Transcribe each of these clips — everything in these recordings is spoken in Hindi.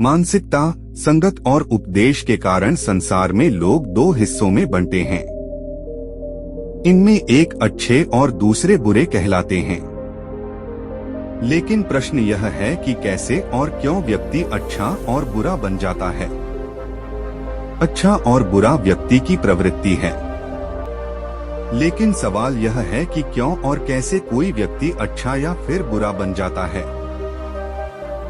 मानसिकता, संगत और उपदेश के कारण संसार में लोग दो हिस्सों में बंटे हैं। इनमें एक अच्छे और दूसरे बुरे कहलाते हैं। लेकिन प्रश्न यह है कि कैसे और क्यों व्यक्ति अच्छा और बुरा बन जाता है। अच्छा और बुरा व्यक्ति की प्रवृत्ति है, लेकिन सवाल यह है कि क्यों और कैसे कोई व्यक्ति अच्छा या फिर बुरा बन जाता है।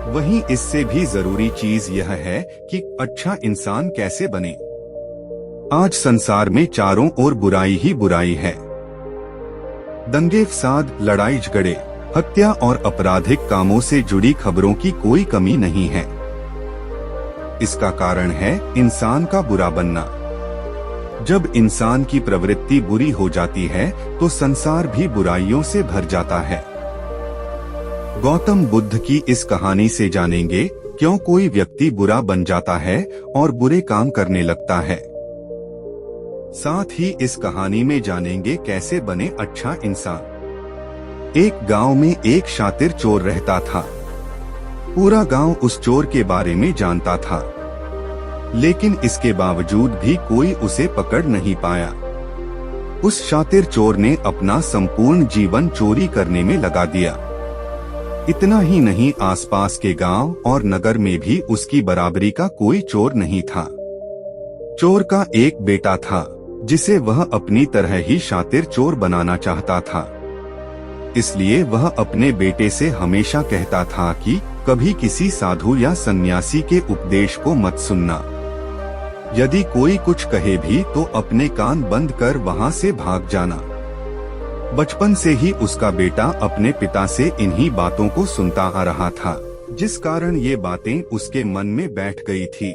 वहीं इससे भी जरूरी चीज यह है कि अच्छा इंसान कैसे बने। आज संसार में चारों ओर बुराई ही बुराई है। दंगे फसाद, लड़ाई झगड़े, हत्या और आपराधिक कामों से जुड़ी खबरों की कोई कमी नहीं है। इसका कारण है इंसान का बुरा बनना। जब इंसान की प्रवृत्ति बुरी हो जाती है तो संसार भी बुराइयों से भर जाता है। गौतम बुद्ध की इस कहानी से जानेंगे क्यों कोई व्यक्ति बुरा बन जाता है और बुरे काम करने लगता है। साथ ही इस कहानी में जानेंगे कैसे बने अच्छा इंसान। एक गांव में एक शातिर चोर रहता था। पूरा गांव उस चोर के बारे में जानता था, लेकिन इसके बावजूद भी कोई उसे पकड़ नहीं पाया। उस शातिर चोर ने अपना संपूर्ण जीवन चोरी करने में लगा दिया। इतना ही नहीं, आसपास के गांव और नगर में भी उसकी बराबरी का कोई चोर नहीं था। चोर का एक बेटा था जिसे वह अपनी तरह ही शातिर चोर बनाना चाहता था। इसलिए वह अपने बेटे से हमेशा कहता था कि कभी किसी साधु या सन्यासी के उपदेश को मत सुनना। यदि कोई कुछ कहे भी तो अपने कान बंद कर वहां से भाग जाना। बचपन से ही उसका बेटा अपने पिता से इन्हीं बातों को सुनता आ रहा था, जिस कारण ये बातें उसके मन में बैठ गई थी।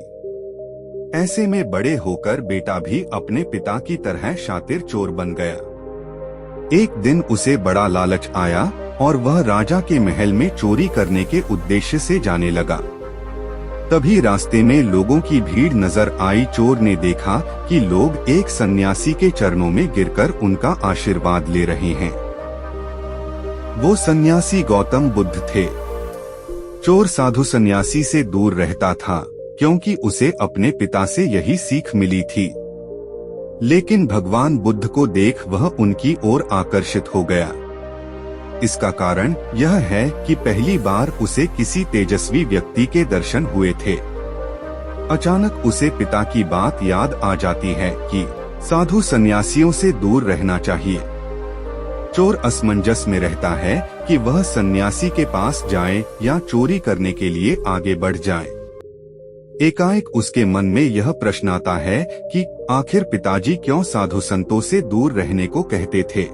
ऐसे में बड़े होकर बेटा भी अपने पिता की तरह शातिर चोर बन गया। एक दिन उसे बड़ा लालच आया और वह राजा के महल में चोरी करने के उद्देश्य से जाने लगा। तभी रास्ते में लोगों की भीड़ नजर आई। चोर ने देखा कि लोग एक सन्यासी के चरणों में गिरकर उनका आशीर्वाद ले रहे हैं। वो सन्यासी गौतम बुद्ध थे। चोर साधु सन्यासी से दूर रहता था क्योंकि उसे अपने पिता से यही सीख मिली थी। लेकिन भगवान बुद्ध को देख वह उनकी ओर आकर्षित हो गया। इसका कारण यह है कि पहली बार उसे किसी तेजस्वी व्यक्ति के दर्शन हुए थे। अचानक उसे पिता की बात याद आ जाती है कि साधु सन्यासियों से दूर रहना चाहिए। चोर असमंजस में रहता है कि वह सन्यासी के पास जाए या चोरी करने के लिए आगे बढ़ जाए। एकाएक उसके मन में यह प्रश्न आता है कि आखिर पिताजी क्यों साधु संतों से दूर रहने को कहते थे।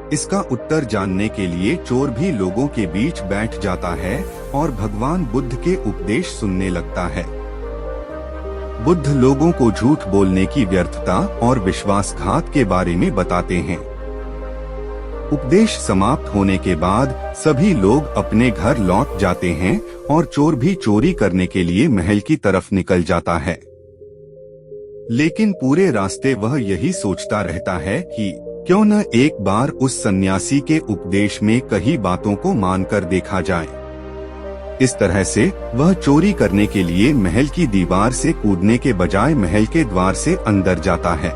इसका उत्तर जानने के लिए चोर भी लोगों के बीच बैठ जाता है और भगवान बुद्ध के उपदेश सुनने लगता है। बुद्ध लोगों को झूठ बोलने की व्यर्थता और विश्वासघात के बारे में बताते हैं। उपदेश समाप्त होने के बाद सभी लोग अपने घर लौट जाते हैं और चोर भी चोरी करने के लिए महल की तरफ निकल जाता है। लेकिन पूरे रास्ते वह यही सोचता रहता है कि क्यों न एक बार उस सन्यासी के उपदेश में कही बातों को मानकर देखा जाए। इस तरह से वह चोरी करने के लिए महल की दीवार से कूदने के बजाय महल के द्वार से अंदर जाता है।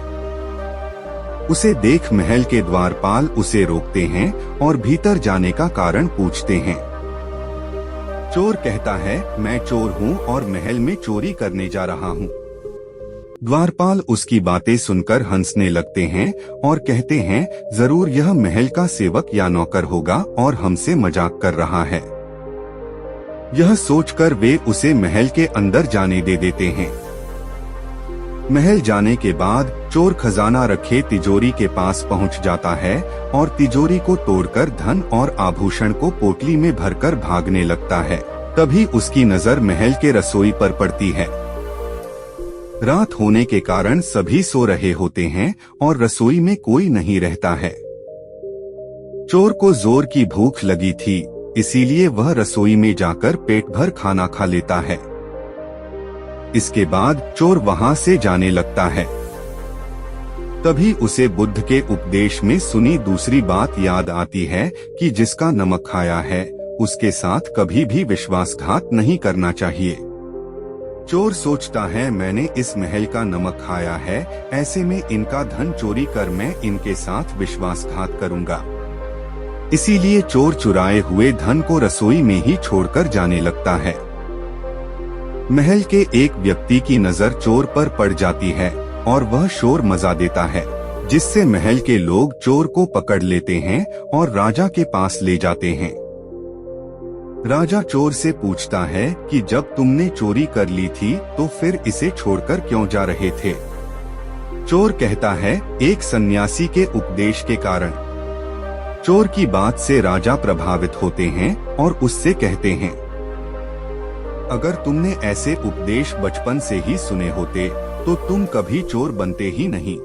उसे देख महल के द्वारपाल उसे रोकते हैं और भीतर जाने का कारण पूछते हैं। चोर कहता है, मैं चोर हूँ और महल में चोरी करने जा रहा हूँ। द्वारपाल उसकी बातें सुनकर हंसने लगते हैं और कहते हैं, जरूर यह महल का सेवक या नौकर होगा और हमसे मजाक कर रहा है। यह सोचकर वे उसे महल के अंदर जाने दे देते हैं। महल जाने के बाद चोर खजाना रखे तिजोरी के पास पहुंच जाता है और तिजोरी को तोड़कर धन और आभूषण को पोटली में भरकर भागने लगता है। तभी उसकी नजर महल के रसोई पर पड़ती है। रात होने के कारण सभी सो रहे होते हैं और रसोई में कोई नहीं रहता है। चोर को जोर की भूख लगी थी, इसीलिए वह रसोई में जाकर पेट भर खाना खा लेता है। इसके बाद चोर वहां से जाने लगता है। तभी उसे बुद्ध के उपदेश में सुनी दूसरी बात याद आती है कि जिसका नमक खाया है उसके साथ कभी भी विश्वासघात नहीं करना चाहिए। चोर सोचता है मैंने इस महल का नमक खाया है, ऐसे में इनका धन चोरी कर मैं इनके साथ विश्वासघात करूंगा। इसीलिए चोर चुराए हुए धन को रसोई में ही छोड़कर जाने लगता है। महल के एक व्यक्ति की नजर चोर पर पड़ जाती है और वह शोर मचा देता है, जिससे महल के लोग चोर को पकड़ लेते हैं और राजा के पास ले जाते हैं। राजा चोर से पूछता है कि जब तुमने चोरी कर ली थी तो फिर इसे छोड़कर क्यों जा रहे थे? चोर कहता है, एक सन्यासी के उपदेश के कारण। चोर की बात से राजा प्रभावित होते हैं और उससे कहते हैं, अगर तुमने ऐसे उपदेश बचपन से ही सुने होते तो तुम कभी चोर बनते ही नहीं।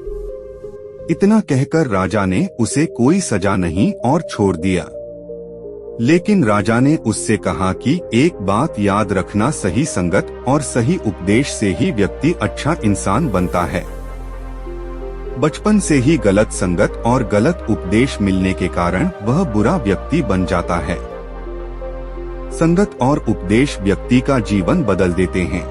इतना कहकर राजा ने उसे कोई सजा नहीं और छोड़ दिया। लेकिन राजा ने उससे कहा कि एक बात याद रखना, सही संगत और सही उपदेश से ही व्यक्ति अच्छा इंसान बनता है। बचपन से ही गलत संगत और गलत उपदेश मिलने के कारण वह बुरा व्यक्ति बन जाता है। संगत और उपदेश व्यक्ति का जीवन बदल देते हैं।